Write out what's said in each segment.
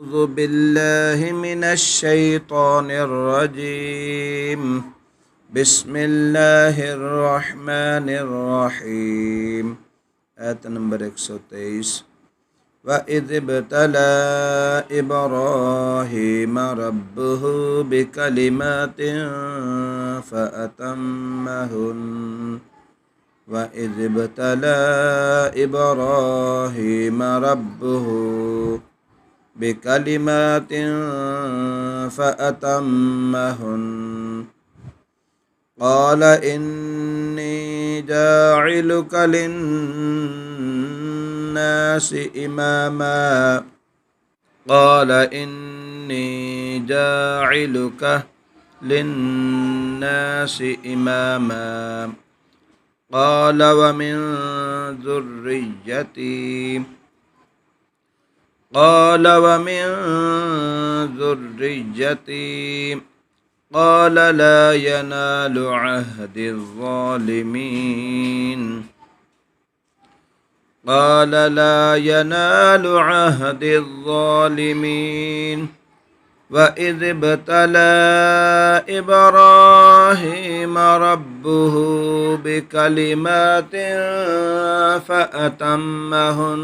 أعوذ بالله من الشيطان الرجيم بسم الله الرحمن الرحيم آية نمبر 123 وإذ ابتلى إبراهيم ربه بكلمات فأتمهن وإذ ابتلى إبراهيم ربه بكلمات فأتمهن قال إني جاعلك للناس إماما قال إني جاعلك للناس إماما قال ومن ذريتي قال ومن ذريتي قال لا ينال عهد الظالمين قال لا ينال عهد الظالمين وإذ ابتلى إبراهيم ربه بكلمات فأتمهن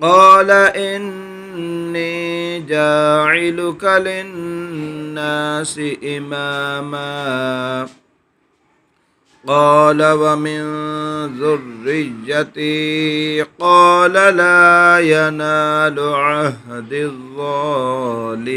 قال إني جاعلك للناس إماما قال ومن ذريتي قال لا ينال عهد الظالمين